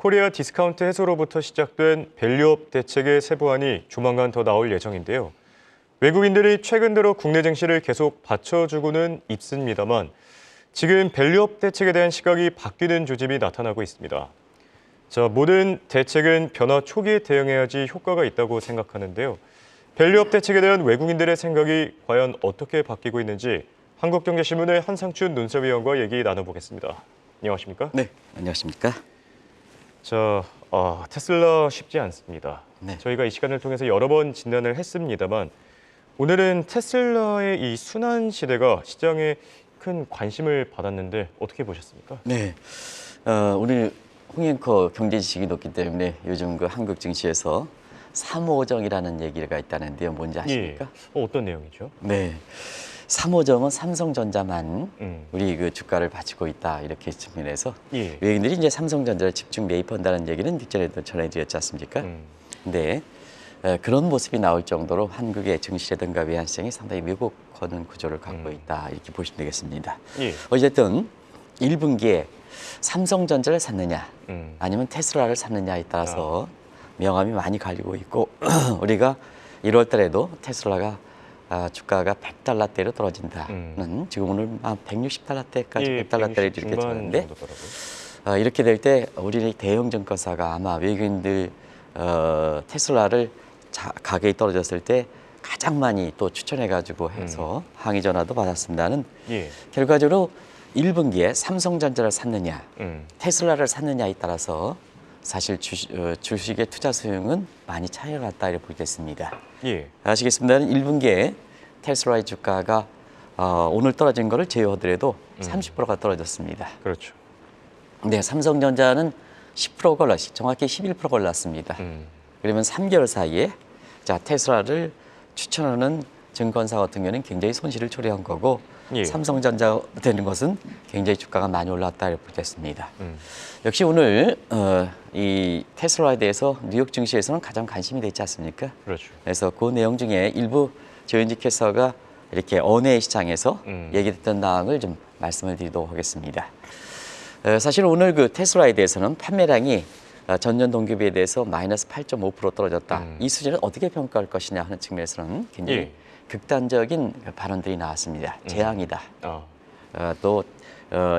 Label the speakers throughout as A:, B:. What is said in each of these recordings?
A: 코리아 디스카운트 해소로부터 시작된 밸류업 대책의 세부안이 조만간 더 나올 예정인데요. 외국인들이 최근 들어 국내 증시를 계속 받쳐주고는 있습니다만 지금 밸류업 대책에 대한 시각이 바뀌는 조짐이 나타나고 있습니다. 모든 대책은 변화 초기에 대응해야지 효과가 있다고 생각하는데요. 밸류업 대책에 대한 외국인들의 생각이 과연 어떻게 바뀌고 있는지 한국경제신문의 한상춘 논설위원과 얘기 나눠보겠습니다. 안녕하십니까?
B: 네, 안녕하십니까?
A: 테슬라 쉽지 않습니다.
B: 네.
A: 저희가 이 시간을 통해서 여러 번 진단을 했습니다만 오늘은 테슬라의 이 순환 시대가 시장에 큰 관심을 받았는데 어떻게 보셨습니까?
B: 네, 우리 홍 앵커 경제 지식이 높기 때문에 요즘 그 한국 증시에서 3호정이라는 얘기가 있다는데요. 뭔지 아십니까?
A: 예. 어떤 내용이죠?
B: 네, 3호정은 삼성전자만 우리 그 주가를 받치고 있다 이렇게 측면에서
A: 예.
B: 외국인들이 이제 삼성전자를 집중 매입한다는 얘기는 직전에도 전해드렸지 않습니까? 근데 그런 모습이 나올 정도로 한국의 증시라든가 외환시장이 상당히 왜곡하는 구조를 갖고 있다 이렇게 보시면 되겠습니다.
A: 예.
B: 어쨌든 1분기에 삼성전자를 샀느냐 아니면 테슬라를 샀느냐에 따라서 명암이 많이 갈리고 있고 우리가 1월 달에도 테슬라가 주가가 100달러대로 떨어진다는 지금 오늘 한 160달러대까지 100달러대를 이렇게 쳤는데 이렇게 될 때 우리 대형 증권사가 아마 외국인들 테슬라를 가격이 떨어졌을 때 가장 많이 또 추천해가지고 해서 항의 전화도 받았습니다는 결과적으로 1분기에 삼성전자를 샀느냐 테슬라를 샀느냐에 따라서 사실 주식의 투자 수용은 많이 차이가 났다 이렇게 보겠습니다.
A: 예.
B: 아시겠습니다는 1분기에 테슬라의 주가가 오늘 떨어진 거를 제외하더라도 30%가 떨어졌습니다.
A: 그렇죠.
B: 네, 삼성전자는 10% 걸렸, 정확히 11% 걸렸습니다. 그러면 3개월 사이에 테슬라를 추천하는 증권사 같은 경우는 굉장히 손실을 초래한 거고 삼성전자 되는 것은 굉장히 주가가 많이 올랐다 이렇게 보겠습니다. 역시 오늘 이 테슬라에 대해서 뉴욕 증시에서는 가장 관심이 되지 않습니까?
A: 그렇죠.
B: 그래서 그 내용 중에 일부 조현직 캐서가 이렇게 언해 시장에서 얘기했던 내용을 좀 말씀을 드리도록 하겠습니다. 사실 오늘 그 테슬라에 대해서는 판매량이 전년 동기비에 대해서 마이너스 8.5% 떨어졌다. 이 수준을 어떻게 평가할 것이냐 하는 측면에서는 굉장히 극단적인 발언들이 나왔습니다. 재앙이다. 또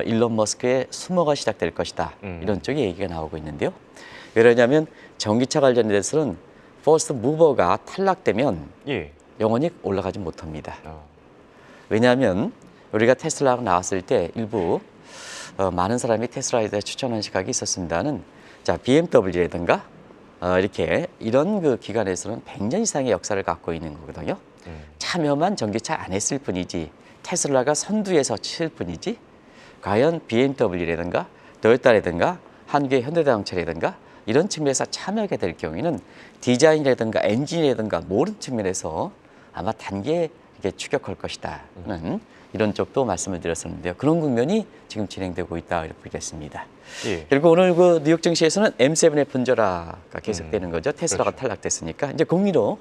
B: 일론 머스크의 수모가 시작될 것이다. 이런 쪽의 얘기가 나오고 있는데요. 왜냐하면 전기차 관련돼서는 퍼스트 무버가 탈락되면 영원히 올라가지 못합니다. 왜냐하면 우리가 테슬라가 나왔을 때 일부 많은 사람이 테슬라에 대해 추천하는 시각이 있었습니다는 BMW라든가 이렇게 이런 그 기관에서는 100년 이상의 역사를 갖고 있는 거거든요. 참여만 전기차 안 했을 뿐이지 테슬라가 선두에서 칠 뿐이지 과연 BMW라든가 토요타라든가 한국의 현대자동차라든가 이런 측면에서 참여하게 될 경우에는 디자인이라든가 엔진이라든가 모든 측면에서 아마 단계에 추격할 것이다는 이런 쪽도 말씀을 드렸었는데요. 그런 국면이 지금 진행되고 있다 이렇게 보겠습니다. 그리고 오늘 그 뉴욕 증시에서는 M7의 분절화가 계속되는 거죠. 테슬라가 탈락됐으니까 이제 공리로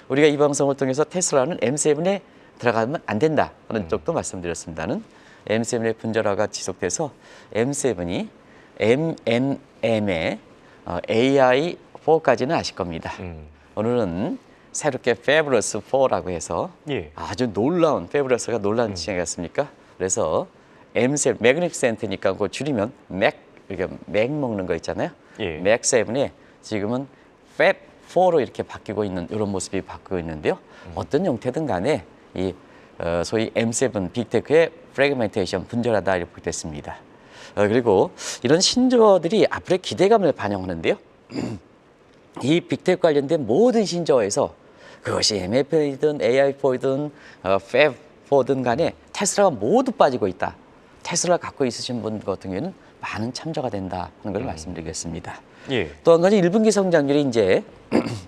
B: 우리가 이 방송을 통해서 테슬라는 M7에 들어가면 안 된다 하는 쪽도 말씀드렸습니다는 M7의 분절화가 지속돼서 M7이 MMM의 AI4까지는 아실 겁니다. 오늘은 새롭게 Fabulous 4라고 해서 아주 놀라운 Fabulous가 놀라운 지정이었습니까? 그래서 M7 Magnificent니까 그걸 줄이면 맥 이렇게 맥 먹는 거 있잖아요. 맥 7에 지금은 Fab 4로 이렇게 바뀌고 있는 이런 모습이 바뀌고 있는데요. 어떤 형태든 간에 이 소위 M7 빅테크의 프래그멘테이션 분절하다 이렇게 됐습니다. 그리고 이런 신조어들이 앞으로의 기대감을 반영하는데요. 이 빅테크 관련된 모든 신조어에서 그것이 MF이든 AI4든 Fab4든 간에 테슬라가 모두 빠지고 있다. 테슬라 갖고 있으신 분 같은 경우에는 많은 참조가 된다는 걸 말씀드리겠습니다. 또 한 가지 1분기 성장률이 이제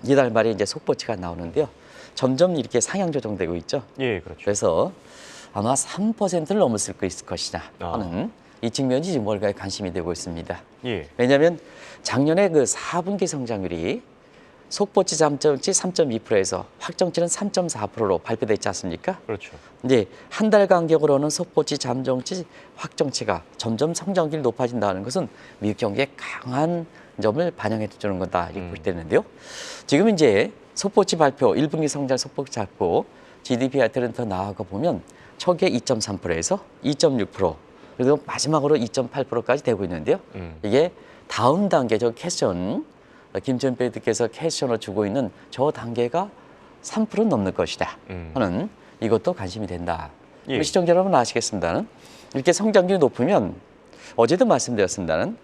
B: 이달 말에 이제 속보치가 나오는데요. 점점 이렇게 상향 조정되고 있죠.
A: 그렇죠.
B: 그래서 아마 3%를 넘었을 것이다 하는 이 측면이 지금 월가에 관심이 되고 있습니다. 왜냐하면 작년에 그 4분기 성장률이 속보치 잠정치 3.2%에서 확정치는 3.4%로 발표돼 있지 않습니까?
A: 그렇죠.
B: 이제 한 달 간격으로는 속보치 잠정치 확정치가 점점 성장률이 높아진다는 것은 미국 경기의 강한 점을 반영해 주는 거다 이렇게 볼 때는데요. 지금 이제 속보치 발표 1분기 성장 속보치 발표 GDP 발표는 더 나아가 보면 초기에 2.3%에서 2.6% 그리고 마지막으로 2.8%까지 되고 있는데요. 이게 다음 단계 저 캐션 김지현 패드께서 캐션을 주고 있는 저 단계가 3% 넘는 것이다 하는 이것도 관심이 된다.
A: 예.
B: 우리 시청자 여러분 아시겠습니다는 이렇게 성장률이 높으면 어제도 말씀드렸습니다는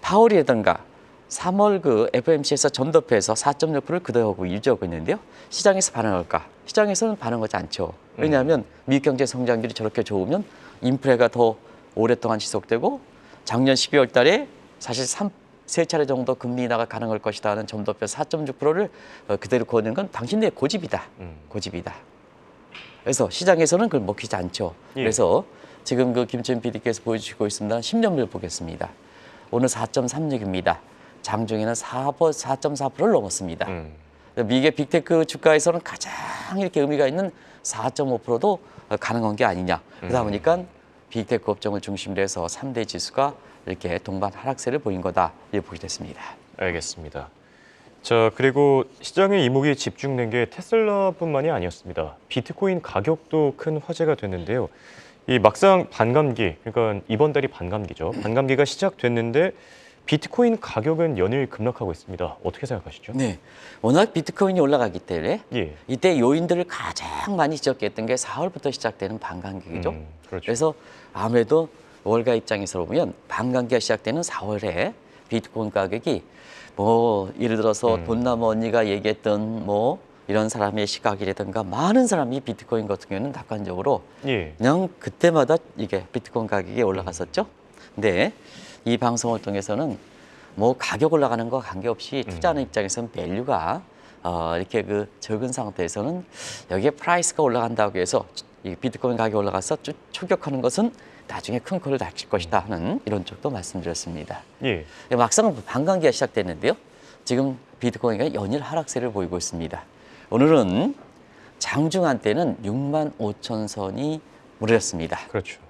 B: 파월이라든가 3월 그 FOMC에서 전도표에서 4.6%를 그대로 유지하고 있는데요. 시장에서 반응할까? 시장에서는 반응하지 않죠. 왜냐하면 미국 경제 성장률이 저렇게 좋으면 인플레가 더 오랫동안 지속되고 작년 12월 달에 사실 세 차례 정도 금리 인하가 가능할 것이다 하는 점도표 4.6%를 그대로 거는 건 당신들의 고집이다. 고집이다. 그래서 시장에서는 그걸 먹히지 않죠.
A: 예.
B: 그래서 지금 그 김치현 PD께서 보여주시고 있습니다. 10년물 보겠습니다. 오늘 4.36입니다. 장중에는 4.4%를 넘었습니다. 미국의 빅테크 주가에서는 가장 이렇게 의미가 있는 4.5%도 가능한 게 아니냐. 그러다 보니까 빅테크 업종을 중심으로 해서 3대 지수가 이렇게 동반 하락세를 보인 거다 이렇게 보게 됐습니다.
A: 알겠습니다. 자, 그리고 시장의 이목이 집중된 게 테슬라뿐만이 아니었습니다. 비트코인 가격도 큰 화제가 됐는데요. 이 막상 반감기, 그러니까 이번 달이 반감기죠. 반감기가 시작됐는데 비트코인 가격은 연일 급락하고 있습니다. 어떻게 생각하시죠?
B: 네, 워낙 비트코인이 올라가기 때문에
A: 예.
B: 이때 요인들을 가장 많이 지적했던 게 4월부터 시작되는 반감기죠.
A: 그렇죠.
B: 그래서 아무래도 월가 입장에서 보면 반감기가 시작되는 4월에 비트코인 가격이 뭐 예를 들어서 돈나무 언니가 얘기했던 뭐 이런 사람의 시각이라든가 많은 사람이 비트코인 같은 경우는 낙관적으로
A: 예.
B: 그냥 그때마다 이게 비트코인 가격이 올라갔었죠. 근데 이 방송을 통해서는 뭐 가격 올라가는 거 관계없이 투자하는 입장에서는 밸류가 이렇게 그 적은 상태에서는 여기에 프라이스가 올라간다고 해서 이 비트코인 가격이 올라가서 추격하는 것은 나중에 큰 콜을 다칠 것이다 하는 이런 쪽도 말씀드렸습니다.
A: 예.
B: 막상 반감기가 시작됐는데요. 지금 비트코인이 연일 하락세를 보이고 있습니다. 오늘은 장중한 때는 65,000선이 무너졌습니다.
A: 그렇죠.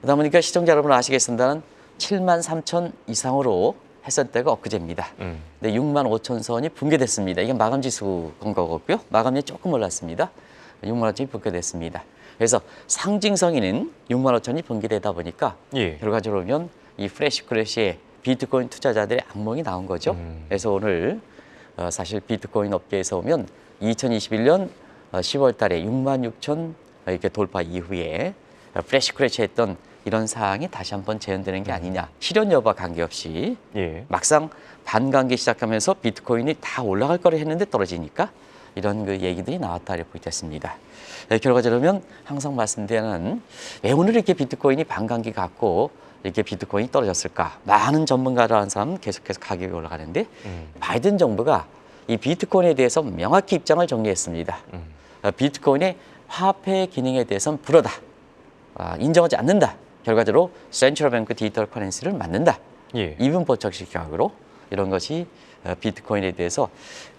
B: 그러다 보니까 시청자 여러분 아시겠습니다는 73,000 이상으로 했을 때가 엊그제입니다. 근데 65,000선이 붕괴됐습니다. 이게 마감지수 건 거고요. 마감이 조금 올랐습니다. 65,000이 붕괴됐습니다. 그래서 상징성에는 65,000이 붕괴되다 보니까
A: 예.
B: 결과적으로 보면 이 프레시 크래시에 비트코인 투자자들의 악몽이 나온 거죠. 그래서 오늘 사실 비트코인 업계에서 보면 2021년 10월 달에 66,000 이렇게 돌파 이후에 프레시 크래시 했던 이런 사항이 다시 한번 재현되는 게 아니냐. 실현 여부와 관계없이
A: 예.
B: 막상 반감기 시작하면서 비트코인이 다 올라갈 거를 했는데 떨어지니까 이런 그 얘기들이 나왔다 이렇게 보겠습니다. 결과적으로 항상 말씀드리는 왜 오늘 이렇게 비트코인이 반감기 갖고 이렇게 비트코인이 떨어졌을까? 많은 전문가라는 사람은 계속해서 가격이 올라가는데 바이든 정부가 이 비트코인에 대해서 명확히 입장을 정리했습니다. 비트코인의 화폐 기능에 대해서는 불어다. 인정하지 않는다. 결과적으로 센트럴 뱅크 디지털 커런시를 만든다.
A: 예.
B: 이분법적식 가격으로 이런 것이 비트코인에 대해서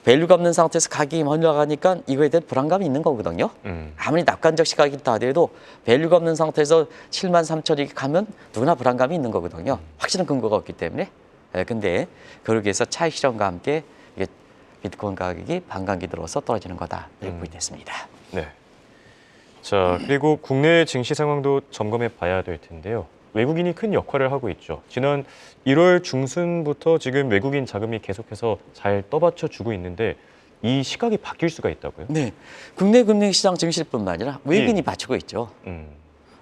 B: 밸류가 없는 상태에서 가격이 올라가니까 이거에 대한 불안감이 있는 거거든요. 아무리 낙관적 시각이 다 돼도 밸류가 없는 상태에서 73,000이 가면 누구나 불안감이 있는 거거든요. 확실한 근거가 없기 때문에. 근데 그러기 위해서 차익 실현과 함께 이게 비트코인 가격이 반감기 들어서 떨어지는 거다. 이렇게 보이겠습니다.
A: 네. 자, 그리고 국내 증시 상황도 점검해 봐야 될 텐데요. 외국인이 큰 역할을 하고 있죠. 지난 1월 중순부터 지금 외국인 자금이 계속해서 잘 떠받쳐 주고 있는데 이 시각이 바뀔 수가 있다고요?
B: 네, 국내 금융시장 증시뿐만 아니라 외국인이 받치고 있죠.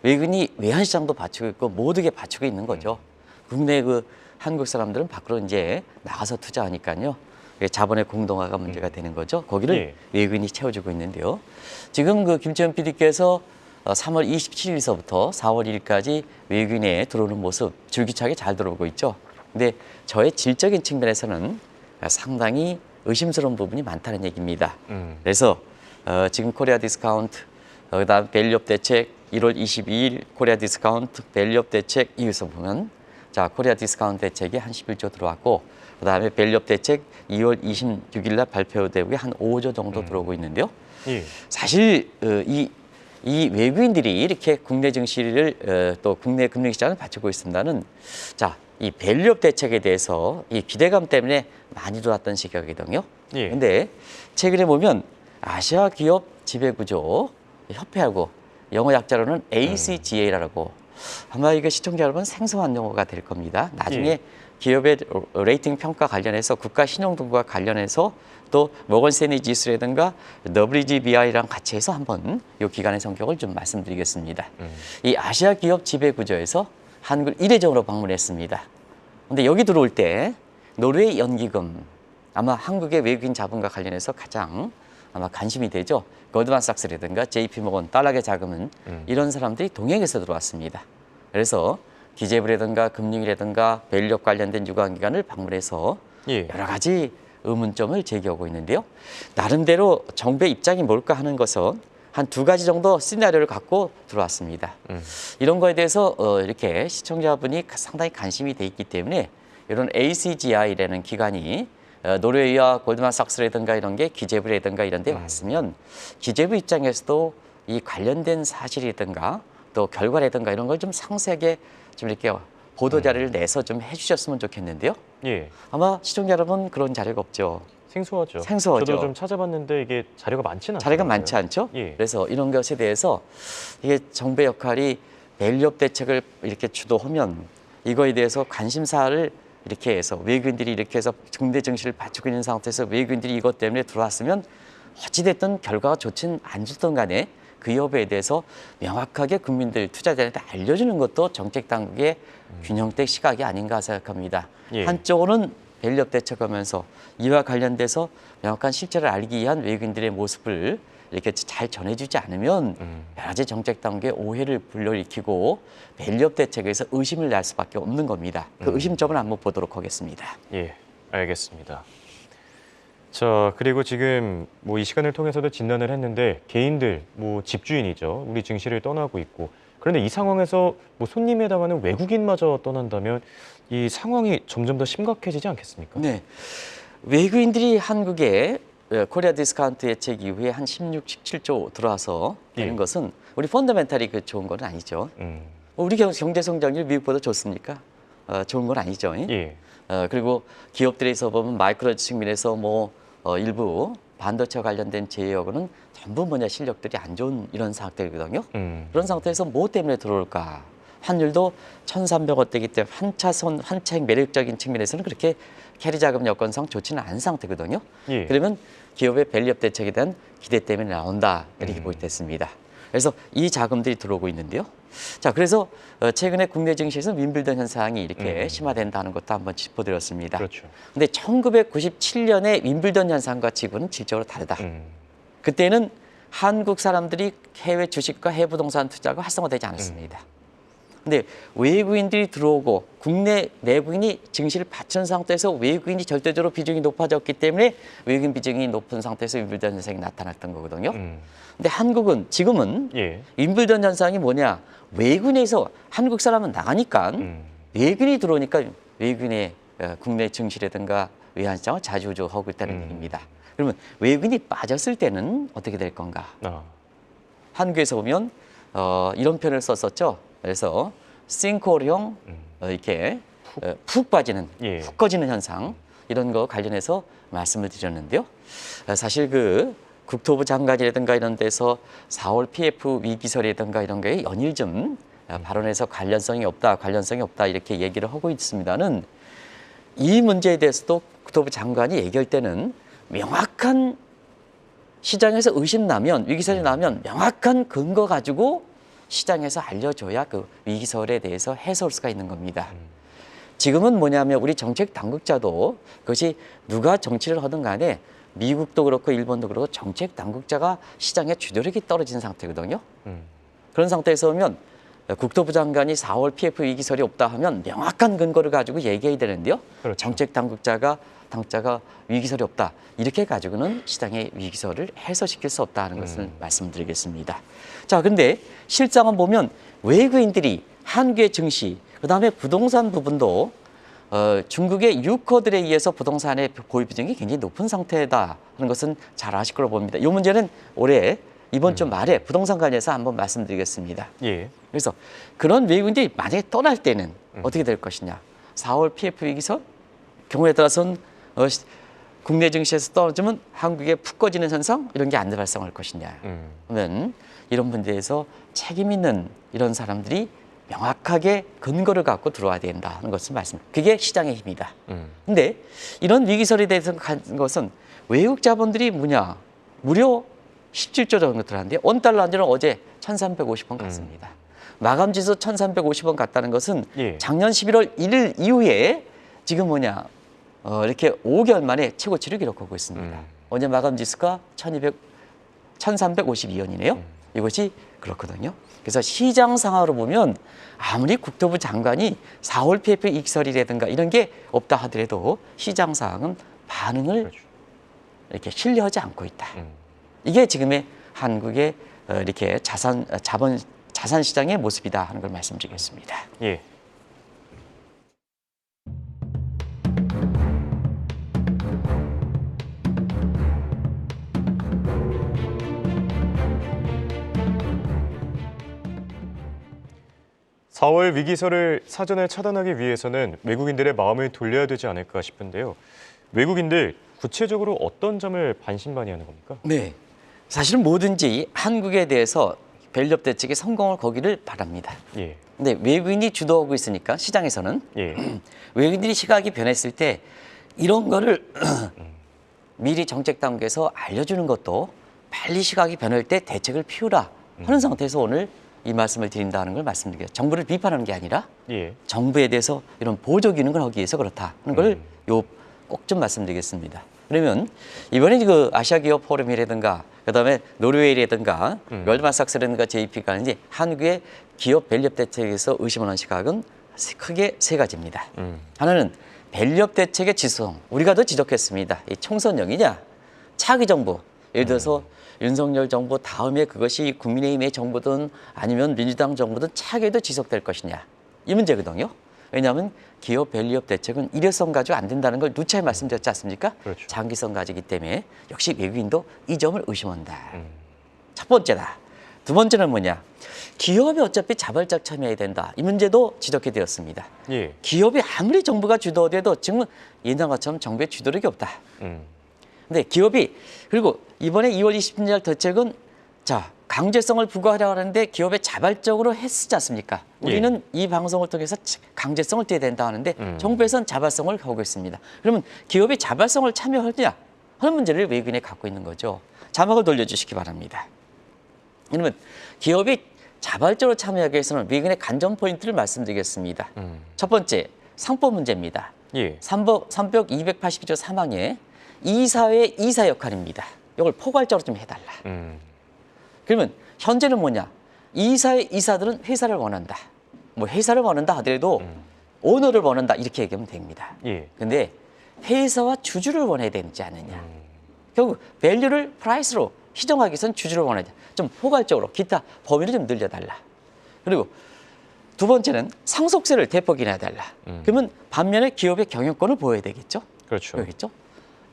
B: 외국인이 외환시장도 받치고 있고 모두게 받치고 있는 거죠. 국내 그 한국 사람들은 밖으로 이제 나가서 투자하니까요. 자본의 공동화가 문제가 되는 거죠. 거기를
A: 예.
B: 외국인이 채워주고 있는데요. 지금 그 김지현 PD께서 3월 27일서부터 4월 1일까지 외국인에 들어오는 모습 줄기차게 잘 들어오고 있죠. 근데 저의 질적인 측면에서는 상당히 의심스러운 부분이 많다는 얘기입니다. 그래서 지금 코리아 디스카운트, 그다음 밸류업 대책 1월 22일 코리아 디스카운트 밸류업 대책 이에서 보면 자, 코리아 디스카운트 대책이 한 11조 들어왔고, 그다음에 밸류업 대책 2월 26일 날 발표되고 한 5조 정도 들어오고 있는데요.
A: 예.
B: 사실 이 외국인들이 이렇게 국내 증시를 또 국내 금융시장을 받치고 있습니다는, 자, 이 밸류업 대책에 대해서 이 기대감 때문에 많이 들어왔던 시기거든요.
A: 예.
B: 근데 최근에 보면 아시아 기업 지배구조 협회하고 영어 약자로는 ACGA라고, 아마 이거 시청자 여러분 생소한 용어가 될 겁니다. 나중에
A: 예.
B: 기업의 레이팅 평가 관련해서 국가 신용 등과 관련해서 또 모건스탠리 지수라든가 WGBI랑 같이 해서 한번 이 기관의 성격을 좀 말씀드리겠습니다. 이 아시아 기업 지배 구조에서 한국을 이례적으로 방문했습니다. 근데 여기 들어올 때 노르웨이 연기금, 아마 한국의 외국인 자본과 관련해서 가장 아마 관심이 되죠. 골드만삭스라든가 JP모건, 달락의 자금은 이런 사람들이 동행해서 들어왔습니다. 그래서 기재부라든가 금융이라든가 밸류업 관련된 유관기관을 방문해서
A: 예.
B: 여러 가지 의문점을 제기하고 있는데요. 나름대로 정부의 입장이 뭘까 하는 것은 한 2가지 정도 시나리오를 갖고 들어왔습니다. 이런 거에 대해서 이렇게 시청자분이 상당히 관심이 돼 있기 때문에 이런 ACGI라는 기관이 노르웨이와 골드만삭스라든가 이런 게 기재부라든가 이런 데 왔으면 기재부 입장에서도 이 관련된 사실이라든가 또 결과라든가 이런 걸 좀 상세하게 좀 이렇게 보도 자료를 내서 좀 해주셨으면 좋겠는데요.
A: 예.
B: 아마 시청자 여러분 그런 자료가 없죠.
A: 생소하죠.
B: 생소하죠.
A: 저도 좀 찾아봤는데 이게 자료가 많지는 않아요.
B: 자료가 많지 않죠.
A: 예.
B: 그래서 이런 것에 대해서 이게 정부의 역할이 밸류업 대책을 이렇게 주도하면 이거에 대해서 관심사를 이렇게 해서 외국인들이 이렇게 해서 국내 증시를 받치고 있는 상태에서 외국인들이 이것 때문에 들어왔으면 어찌됐든 결과가 좋든 안 좋든 간에 그 여부에 대해서 명확하게 국민들, 투자자한테 알려주는 것도 정책 당국의 균형된 시각이 아닌가 생각합니다.
A: 예.
B: 한쪽으로는 밸류업 대책하면서 이와 관련돼서 명확한 실체를 알기 위한 외국인들의 모습을 이렇게 잘 전해주지 않으면 여러 가지 정책 당국의 오해를 불러일으키고 밸류업 대책에서 의심을 날 수밖에 없는 겁니다. 그 의심점을 한번 보도록 하겠습니다.
A: 예, 알겠습니다. 자, 그리고 지금 뭐 이 시간을 통해서도 진단을 했는데 개인들, 뭐 집주인이죠. 우리 증시를 떠나고 있고. 그런데 이 상황에서 뭐 손님에 해당하는 외국인마저 떠난다면 이 상황이 점점 더 심각해지지 않겠습니까?
B: 네, 외국인들이 한국에 코리아 디스카운트 대책 이후에 한 16, 17조 들어와서 되는
A: 예.
B: 것은 우리 펀더멘탈이 그 좋은 건 아니죠. 우리 경제 성장률 미국보다 좋습니까? 좋은 건 아니죠.
A: 예.
B: 그리고 기업들에서 보면 마이크로 측면에서 뭐 일부 반도체 관련된 제약은 전부 실력들이 안 좋은 이런 상태거든요. 그런 상태에서 뭐 때문에 들어올까? 환율도 1,300원대이기 때문에 한창 매력적인 측면에서는 그렇게 캐리 자금 여건상 좋지는 않은 상태거든요.
A: 예.
B: 그러면 기업의 밸류업 대책에 대한 기대 때문에 나온다 이렇게 보겠습니다. 그래서 이 자금들이 들어오고 있는데요. 자, 그래서 최근에 국내 증시에서 윈블던 현상이 이렇게 심화된다는 것도 한번 짚어드렸습니다.
A: 그렇죠.
B: 근데 1997년의 윈블던 현상과 지금은 질적으로 다르다. 그때는 한국 사람들이 해외 주식과 해외 부동산 투자가 활성화되지 않았습니다. 근데 외국인들이 들어오고 국내 내부인이 증시를 받치는 상태에서 외국인이 절대적으로 비중이 높아졌기 때문에 외국인 비중이 높은 상태에서 윈블던 현상이 나타났던 거거든요. 근데 한국은 지금은
A: 예.
B: 윈블던 현상이 뭐냐? 외국인에서 한국 사람은 나가니까 외국인이 들어오니까 외국인의 국내 증시라든가 외환시장을 자주하고 있다는 얘기입니다. 그러면 외국인이 빠졌을 때는 어떻게 될 건가? 한국에서 보면 이런 표현을 썼었죠. 그래서 싱크홀형 이렇게 푹 빠지는,
A: 예.
B: 푹 꺼지는 현상 이런 거 관련해서 말씀을 드렸는데요. 사실 그 국토부 장관이라든가 이런 데서 4월 PF 위기설이라든가 이런 거에 연일 좀 발언해서 관련성이 없다 이렇게 얘기를 하고 있습니다는 이 문제에 대해서도 국토부 장관이 얘기할 때는 명확한 시장에서 의심 나면 위기설이 나면 명확한 근거 가지고 시장에서 알려줘야 그 위기설에 대해서 해소할 수가 있는 겁니다. 지금은 뭐냐면 우리 정책 당국자도 그것이 누가 정치를 하든 간에 미국도 그렇고 일본도 그렇고 정책 당국자가 시장의 주도력이 떨어진 상태거든요. 그런 상태에서 보면 국토부 장관이 4월 PF 위기설이 없다 하면 명확한 근거를 가지고 얘기해야 되는데요.
A: 그렇죠.
B: 정책 당국자가 위기설이 없다. 이렇게 가지고는 시장의 위기설을 해소시킬 수 없다는 것을 말씀드리겠습니다. 자, 근데 실상은 보면 외국인들이 한국의 증시 그다음에 부동산 부분도 중국의 유커들에 의해서 부동산의 보유 비중이 굉장히 높은 상태다 하는 것은 잘 아실 거로 봅니다. 이 문제는 올해 이번 주 말에 부동산 관련해서 한번 말씀드리겠습니다.
A: 예.
B: 그래서 그런 외국인들이 만약에 떠날 때는 어떻게 될 것이냐. 4월 PF 위기설 경우에 따라서는 국내 증시에서 떨어지면 한국에 푹 꺼지는 현상 이런 게 안 발생할 것이냐. 그러면 이런 문제에서 책임 있는 이런 사람들이 명확하게 근거를 갖고 들어와야 된다 하는 것을 그게 시장의 힘이다. 근데 이런 위기설에 대해서 간 것은 외국 자본들이 무려 17조 정도 들어왔는데 원달러 안주는 어제 1,350원 갔습니다. 마감 지수 1,350원 갔다는 것은
A: 예.
B: 작년 11월 1일 이후에 지금 이렇게 5개월 만에 최고치를 기록하고 있습니다. 어제 마감 지수가 1,352원이네요. 이것이 그렇거든요. 그래서 시장 상황으로 보면 아무리 국토부 장관이 4월 PF 익설이라든가 이런 게 없다 하더라도 시장 상황은 반응을
A: 그렇죠.
B: 이렇게 신뢰하지 않고 있다. 이게 지금의 한국의 이렇게 자산 시장의 모습이다 하는 걸 말씀드리겠습니다.
A: 예. (4월) 위기설을 사전에 차단하기 위해서는 외국인들의 마음을 돌려야 되지 않을까 싶은데요. 외국인들 구체적으로 어떤 점을 반신반의하는 겁니까?
B: 네, 사실은 뭐든지 한국에 대해서 밸류업 대책의 성공을 거기를 바랍니다.
A: 예.
B: 근데 외국인이 주도하고 있으니까 시장에서는
A: 예.
B: 외국인들이 시각이 변했을 때 이런 거를 미리 정책 단계에서 알려주는 것도 빨리 시각이 변할 때 대책을 피우라 하는 상태에서 오늘 이 말씀을 드린다는 걸 말씀드려요. 정부를 비판하는 게 아니라
A: 예.
B: 정부에 대해서 이런 보조 기능을 하기 위해서 그렇다 하는 걸 꼭 좀 말씀드리겠습니다. 그러면 이번에 그 아시아 기업 포럼이라든가 그다음에 노르웨이라든가 월드만삭스라든가 JP가 이제 한국의 기업 밸류업 대책에서 의심하는 시각은 크게 세 가지입니다. 하나는 밸류업 대책의 지수성. 우리가 더 지적했습니다. 이 총선령이냐 차기 정부. 예를 들어서 윤석열 정부 다음에 그것이 국민의힘의 정부든 아니면 민주당 정부든 차기에도 지속될 것이냐. 이 문제거든요. 왜냐하면 기업 밸류업 대책은 일회성 가지고 안 된다는 걸 누차에 말씀드렸지 않습니까?
A: 그렇죠.
B: 장기성 가지기 때문에 역시 외국인도 이 점을 의심한다. 첫 번째다. 두 번째는 뭐냐? 기업이 어차피 자발적 참여해야 된다. 이 문제도 지적해드렸습니다.
A: 예.
B: 기업이 아무리 정부가 주도돼도 지금 예전처럼 정부의 주도력이 없다. 근데 기업이 그리고 이번에 2월 20일 대책은 강제성을 부과하려고 하는데 기업에 자발적으로 했지 않습니까? 우리는 이 방송을 통해서 강제성을 떼야 된다 하는데 정부에서는 자발성을 하고 있습니다. 그러면 기업이 자발성을 참여하느냐 하는 문제를 외국인이 갖고 있는 거죠. 자막을 돌려주시기 바랍니다. 그러면 기업이 자발적으로 참여하기 위해서는 외국인의 관전 포인트를 말씀드리겠습니다. 첫 번째, 상법 문제입니다.
A: 예.
B: 3법 282조 3항에 이사회의 이사 역할입니다. 이걸 포괄적으로 좀 해달라. 그러면 현재는 뭐냐? 이사의 이사들은 회사를 원한다. 뭐 회사를 원한다 하더라도 오너를 원한다 이렇게 얘기하면 됩니다.
A: 예.
B: 근데 회사와 주주를 원해야 되지 않느냐? 결국 밸류를 프라이스로 시정하기 위해서는 주주를 원하자. 좀 포괄적으로 기타 범위를 좀 늘려달라. 그리고 두 번째는 상속세를 대폭 인하해달라. 그러면 반면에 기업의 경영권을 보여야 되겠죠?
A: 그렇죠.
B: 그렇겠죠?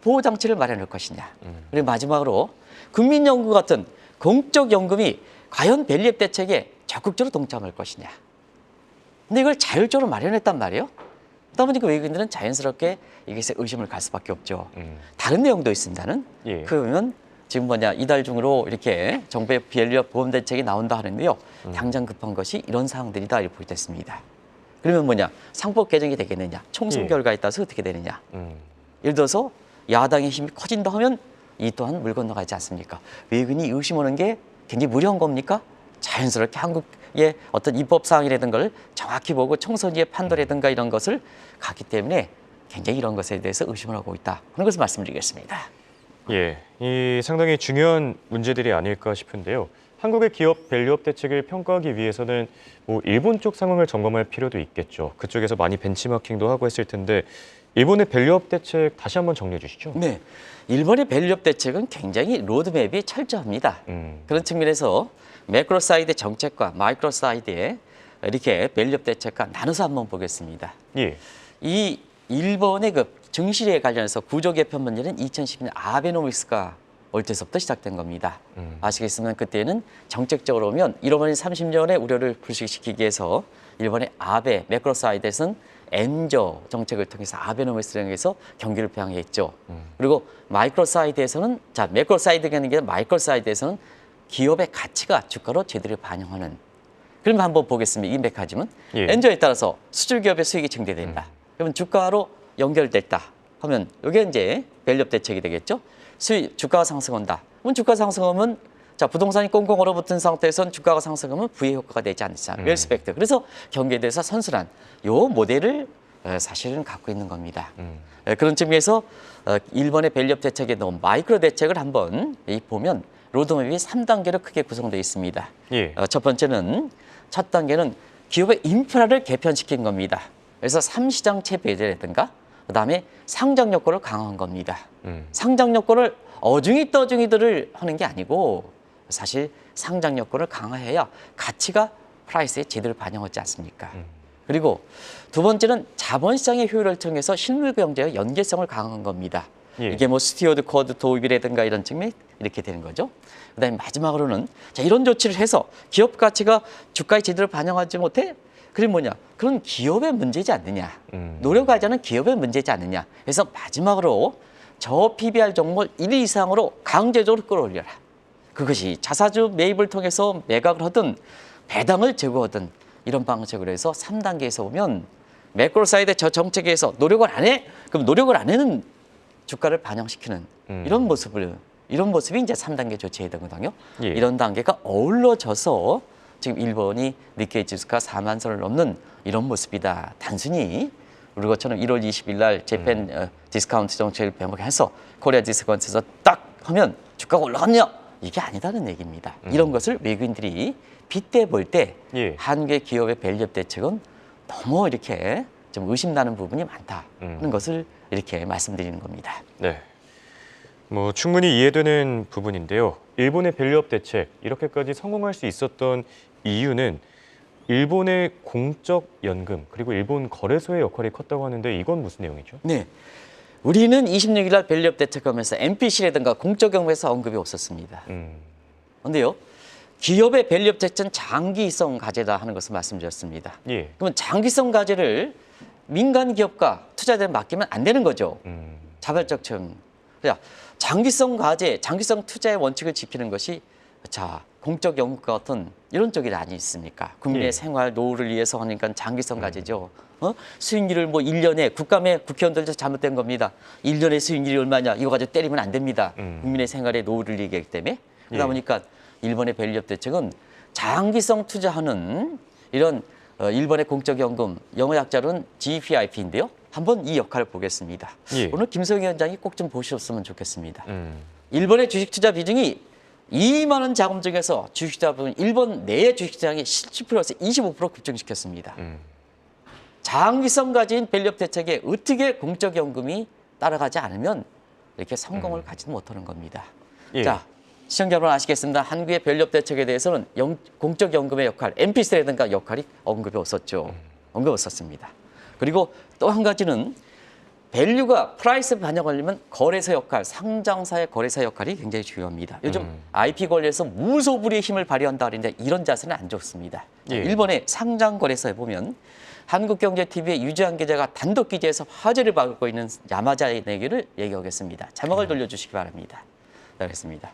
B: 보호 장치를 마련할 것이냐. 그리고 마지막으로 국민연금 같은 공적 연금이 과연 밸류업 대책에 적극적으로 동참할 것이냐. 근데 이걸 자율적으로 마련했단 말이에요. 그러다 보니까 외국인들은 자연스럽게 이것에 의심을 갈 수밖에 없죠. 다른 내용도 있습니다는.
A: 예.
B: 그러면 지금 이달 중으로 이렇게 정부의 밸류업 보험 대책이 나온다 하는데요. 당장 급한 것이 이런 사항들이다 이렇게 보겠습니다. 그러면 상법 개정이 되겠느냐. 총선
A: 예.
B: 결과에 따라서 어떻게 되느냐. 예를 들어서 야당의 힘이 커진다 하면 이 또한 물 건너가지 않습니까? 외국인이 의심하는 게 굉장히 무리한 겁니까? 자연스럽게 한국의 어떤 입법 사항이라든 걸 정확히 보고 총선의 판도라든가 이런 것을 갔기 때문에 굉장히 이런 것에 대해서 의심을 하고 있다. 그런 것을 말씀드리겠습니다.
A: 예, 이 상당히 중요한 문제들이 아닐까 싶은데요. 한국의 기업 밸류업 대책을 평가하기 위해서는 일본 쪽 상황을 점검할 필요도 있겠죠. 그쪽에서 많이 벤치마킹도 하고 했을 텐데 일본의 밸류업 대책 다시 한번 정리해 주시죠.
B: 네, 일본의 밸류업 대책은 굉장히 로드맵이 철저합니다. 그런 측면에서 매크로 사이드 정책과 마이크로 사이드의 이렇게 밸류업 대책과 나눠서 한번 보겠습니다.
A: 예.
B: 이 일본의 그 증시에 관련해서 구조 개편 문제는 2012년 아베노믹스가 올 때서부터 시작된 겁니다. 아시겠지만 그때는 정책적으로 보면 잃어버린 30년의 우려를 불식시키기 위해서 일본의 아베 매크로사이드에서는 엔저 정책을 통해서 아베노믹스를 통해서 경기를 부양했죠. 그리고 마이크로사이드에서는 매크로사이드가 아닌 게 마이크로사이드에서는 기업의 가치가 주가로 제대로 반영하는. 그럼 한번 보겠습니다. 이 메커니즘은
A: 예.
B: 엔저에 따라서 수출 기업의 수익이 증대된다. 그러면 주가로 연결됐다 하면 이게 이제 밸류업 대책이 되겠죠. 주가가 상승한다. 그럼 주가 상승하면 부동산이 꽁꽁 얼어붙은 상태에서는 주가가 상승하면 부의 효과가 되지 않습니까? 웰스펙트. 그래서 경기에 대해서 선순환. 요 모델을 사실은 갖고 있는 겁니다. 그런 측면에서 일본의 밸류업 대책에 넣은 마이크로 대책을 한번 보면 로드맵이 3단계로 크게 구성되어 있습니다.
A: 예.
B: 첫 번째는 첫 단계는 기업의 인프라를 개편시킨 겁니다. 그래서 3시장 체배라든가 그다음에 상장 요건을 강화한 겁니다. 상장 요건을 어중이 떠중이들을 하는 게 아니고 사실 상장 요건을 강화해야 가치가 프라이스에 제대로 반영하지 않습니까? 그리고 두 번째는 자본시장의 효율을 통해서 실물 경제의 연계성을 강화한 겁니다.
A: 예.
B: 이게 뭐 스튜어드 코드 도입이라든가 이런 측면이 이렇게 되는 거죠. 그다음에 마지막으로는 이런 조치를 해서 기업 가치가 주가에 제대로 반영하지 못해? 그게 뭐냐? 그런 기업의 문제지 않느냐. 노력하지 않은 기업의 문제지 않느냐. 그래서 마지막으로 저 PBR 종목을 1 이상으로 강제적으로 끌어올려라. 그것이 자사주 매입을 통해서 매각을 하든 배당을 제고하든 이런 방식으로 해서 3단계에서 보면 매크로사이드 저 정책에서 노력을 안 해? 그럼 노력을 안 해는 주가를 반영시키는 이런 모습이 이제 3단계 조치해야 되거든요.
A: 예.
B: 이런 단계가 어우러져서 지금 일본이 니케이 지수가 4만 선을 넘는 이런 모습이다. 단순히 우리 것처럼 1월 20일 날 재팬 디스카운트 정책을 배목해서 코리아 디스카운트에서 딱 하면 주가가 올라갔냐? 이게 아니다는 얘기입니다. 이런 것을 외국인들이 빗대 볼 때
A: 예.
B: 한국의 기업의 밸류업 대책은 너무 이렇게 좀 의심나는 부분이 많다 하는 것을 이렇게 말씀드리는 겁니다.
A: 네. 뭐 충분히 이해되는 부분인데요. 일본의 밸류업 대책 이렇게까지 성공할 수 있었던 이유는 일본의 공적 연금 그리고 일본 거래소의 역할이 컸다고 하는데 이건 무슨 내용이죠?
B: 네. 우리는 26일 날 밸류업 대책하면서 MPC라든가 공적 연금에서 언급이 없었습니다. 그런데요. 기업의 밸류업 대책은 장기성 과제다 하는 것을 말씀드렸습니다.
A: 예.
B: 그러면 장기성 과제를 민간 기업과 투자자에 맡기면 안 되는 거죠. 자발적 채용. 장기성 과제, 장기성 투자의 원칙을 지키는 것이 공적 연구과 같은 이런 쪽이 아니겠습니까? 국민의
A: 예.
B: 생활 노후를 위해서 하니까 장기성 과제죠. 수익률을 뭐 1년에 국회의원들도 잘못된 겁니다. 1년에 수익률이 얼마냐 이거 가지고 때리면 안 됩니다. 국민의 생활의 노후를 얘기하기 때문에. 그러다
A: 예.
B: 보니까 일본의 밸류업 대책은 장기성 투자하는 이런 일본의 공적연금, 영어 약자로는 GPIP인데요. 한번 이 역할을 보겠습니다.
A: 예.
B: 오늘 김성희 위원장이 꼭 좀 보셨으면 좋겠습니다. 일본의 주식 투자 비중이 2만 원 자금 중에서 주식 투자 비중 일본 내의 주식 시장이 17%에서 25% 급증시켰습니다. 장기성 가진 밸류업 대책에 어떻게 공적연금이 따라가지 않으면 이렇게 성공을 가지도 못하는 겁니다.
A: 예.
B: 자, 시청자 여러분 아시겠습니다. 한국의 밸류업 대책에 대해서는 공적연금의 역할, MPC라든가 역할이 언급이 없었죠. 언급이 없었습니다. 그리고 또 한 가지는 밸류가 프라이스 반영하려면 거래소 역할, 상장사의 거래소 역할이 굉장히 중요합니다. 요즘 IP 권리에서 무소불위의 힘을 발휘한다 그러는데 이런 자세는 안 좋습니다.
A: 예.
B: 일본의 상장 거래소에 보면 한국경제TV의 유지한 기자가 단독 기자에서 화제를 받고 있는 야마자의 얘기를 얘기하겠습니다. 자막을 돌려주시기 바랍니다. 알겠습니다.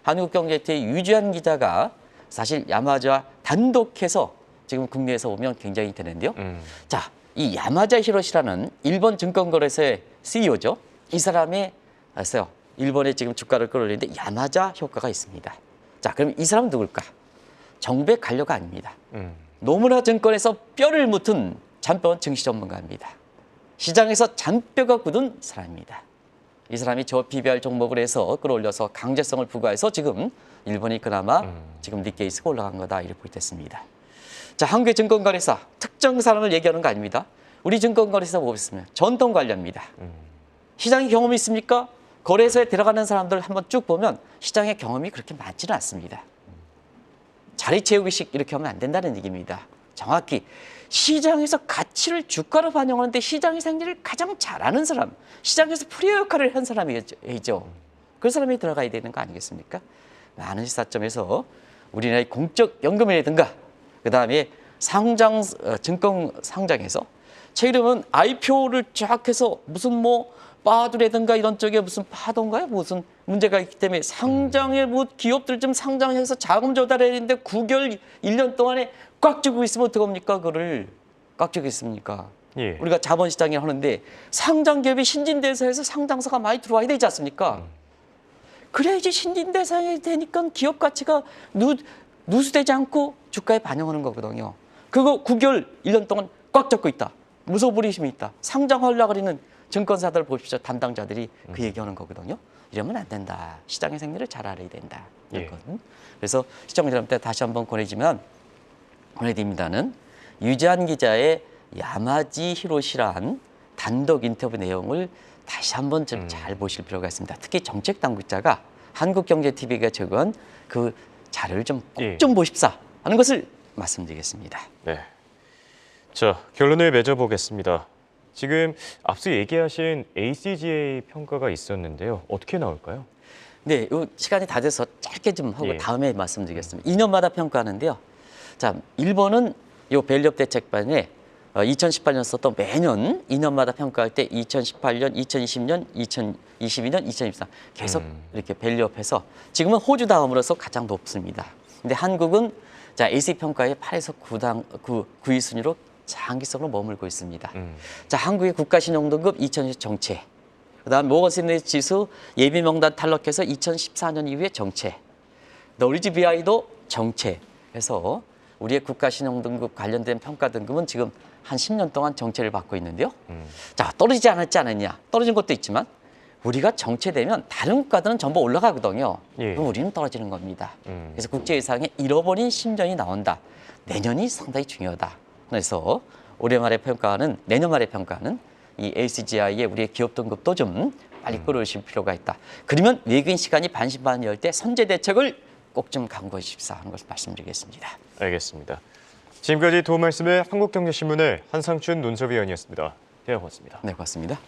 B: 한국경제TV 유지한 기자가 사실 야마자 단독해서 지금 국내에서 보면 굉장히 되는데요. 자, 이 야마자 히로시라는 일본 증권거래소의 CEO죠. 이 사람이 알았어요. 일본의 지금 주가를 끌어올리는데 야마자 효과가 있습니다. 자, 그럼 이 사람은 누굴까? 정부의 관료가 아닙니다. 노무라 증권에서 뼈를 묻은 잔뼈 증시 전문가입니다. 시장에서 잔뼈가 굳은 사람입니다. 이 사람이 저 PBR 종목을 해서 끌어올려서 강제성을 부과해서 지금 일본이 그나마 지금 니케이스가 올라간 거다 이렇게 볼 때 있습니다. 자, 한국의 증권거래사 특정 사람을 얘기하는 거 아닙니다. 우리 증권거래사 보겠습니다. 전통 관료입니다. 시장에 경험이 있습니까? 거래소에 들어가는 사람들 한번 쭉 보면 시장에 경험이 그렇게 많지는 않습니다. 자리 채우기식 이렇게 하면 안 된다는 얘기입니다. 정확히 시장에서 가치를 주가로 반영하는데 시장의 생리를 가장 잘하는 사람, 시장에서 프리어 역할을 한 사람이죠. 그 사람이 들어가야 되는 거 아니겠습니까? 많은 시사점에서 우리나라의 공적 연금이라든가 그다음에 상장 증권 상장에서 최근에는 IPO를 쫙 해서 무슨 뭐 바두라든가 이런 쪽에 무슨 파동가요? 무슨 문제가 있기 때문에 상장의 뭐 기업들 좀 상장해서 자금 조달해야 되는데 9개월, 1년 동안에 꽉 쥐고 있으면 어떡합니까? 그거를 꽉 쥐고 있습니까?
A: 예.
B: 우리가 자본시장에 하는데 상장기업이 신진대사에서 상장사가 많이 들어와야 되지 않습니까? 그래야지 신진대사에 되니까 기업 가치가 누수되지 않고 주가에 반영하는 거거든요. 그거 9개월, 1년 동안 꽉 잡고 있다. 무소불위심이 있다. 상장하려고 하는 증권사들 보십시오. 담당자들이 그 얘기하는 거거든요. 이러면 안 된다. 시장의 생리를 잘 알아야 된다.
A: 예.
B: 그래서 시청자 여러분들 다시 한번 권해드립니다는 유지한 기자의 야마지 히로시라는 단독 인터뷰 내용을 다시 한번 좀 잘 보실 필요가 있습니다. 특히 정책 당국자가 한국경제TV가 제공한 그 자료를 좀 꼭 좀 보십사 하는 것을 말씀드리겠습니다.
A: 네. 자, 결론을 맺어보겠습니다. 지금 앞서 얘기하신 ACGA 평가가 있었는데요. 어떻게 나올까요?
B: 네, 요 시간이 다 돼서 짧게 좀 하고
A: 예.
B: 다음에 말씀드리겠습니다. 2년마다 평가하는데요. 자, 일본은 요 밸류업 대책반에 2018년 썼던 매년 2년마다 평가할 때 2018년, 2020년, 2022년, 2023 계속 이렇게 밸류업해서 지금은 호주 다음으로서 가장 높습니다. 근데 한국은 자, AC 평가의 8에서 9위 순위로 장기적으로 머물고 있습니다. 자, 한국의 국가신용등급 2010 정체, 그다음 모건 스탠리 지수 예비 명단 탈락해서 2014년 이후에 정체, 너리지 BI도 정체. 해서 우리의 국가신용등급 관련된 평가 등급은 지금 한 10년 동안 정체를 받고 있는데요. 자, 떨어지지 않았냐? 떨어진 것도 있지만 우리가 정체되면 다른 국가들은 전부 올라가거든요.
A: 예.
B: 그럼 우리는 떨어지는 겁니다. 그래서 국제예상에 잃어버린 심전이 나온다. 내년이 상당히 중요하다. 그래서 올해 말에 평가하는 내년 말에 평가하는 이 ACGI의 우리의 기업 등급도 좀 빨리 끌어오실 필요가 있다. 그러면 외국인 시간이 반신반의할 때 선제 대책을 꼭 좀 강구해 주십사 하는 것을 말씀드리겠습니다.
A: 알겠습니다. 지금까지 도움 말씀의 한국경제신문의 한상춘 논설위원이었습니다. 네, 고맙습니다.
B: 네, 고맙습니다.